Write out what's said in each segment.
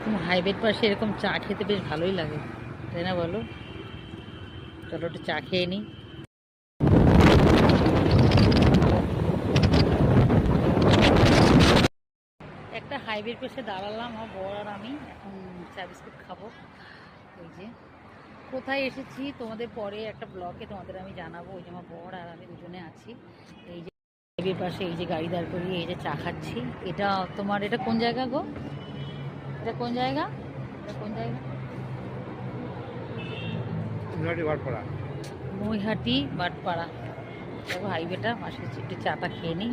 এরকম হাইওয়ের পাশে এরকম চা খেতে বেশ ভালোই লাগে, তাই না বলো? চলো একটু চা খেয়ে নিই। একটা হাইওয়ের পাশে দাঁড়ালাম আমার বর আর আমি, এখন চা বিস্কুট খাবো। এই যে কোথায় এসেছি তোমাদের পরে একটা ব্লগে তোমাদের আমি জানাবো। ওই যে আমার বর আর আমি দুজনে আছি এই যে হাইওয়ের পাশে, এই যে গাড়ি দাঁড় করিয়ে এই যে চা খাচ্ছি। এটা তোমার এটা কোন জায়গা গো? এটা কোন জায়গা? এটা কোন জায়গা? নৈহাটি বাটপাড়া। দেখো হাইওয়েটা পাশে, একটু চাটা খেয়ে নিই।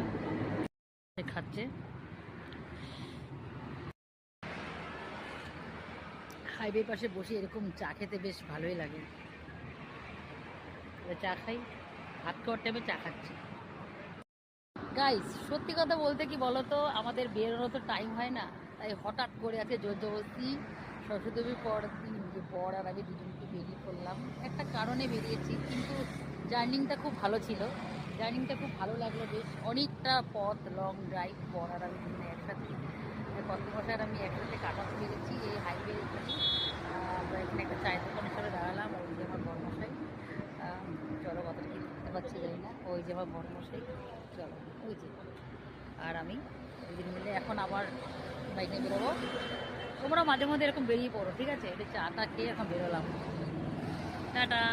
খাচ্ছে হাইওয়ে পাশে বসে এরকম চা খেতে বেশ ভালোই লাগে। চা খাই, ভাত খাওয়ার টাইমে চা খাচ্ছি। গাইস সত্যি কথা বলতে কি বলো তো, আমাদের বেরোনো তো টাইম হয় না, তাই হঠাৎ করে আছে জোর জবরদস্তি সরস্বতীর পর দিন যে বর আর আমি দুজনকে বেরিয়ে পড়লাম। একটা কারণে বেরিয়েছি, কিন্তু জার্নিংটা খুব ভালো ছিল। জার্নিংটা খুব ভালো লাগলো, বেশ অনেকটা পথ, লং ড্রাইভ। বর আর আমি দুজনে একসাথে, কর্মশার আমি একসাথে কাটাতে পেরেছি এই হাইওয়ে। আমরা এখানে একটা চায়ের দোকানের সাথে দাঁড়ালাম। ওই যে আমার বর্মশাই, চলো কথা কি দেখতে পাচ্ছি জানি না, ওই যে আমার বর্মশাই, চলো ওই যে। আর আমি দুদিন মিলে এখন আবার বাইকে বেরোবো। তোমরা মাঝে মধ্যে এরকম বেরিয়ে পড়ো, ঠিক আছে? এটা চাটা খেয়ে এখন বেরোলাম। টাটা।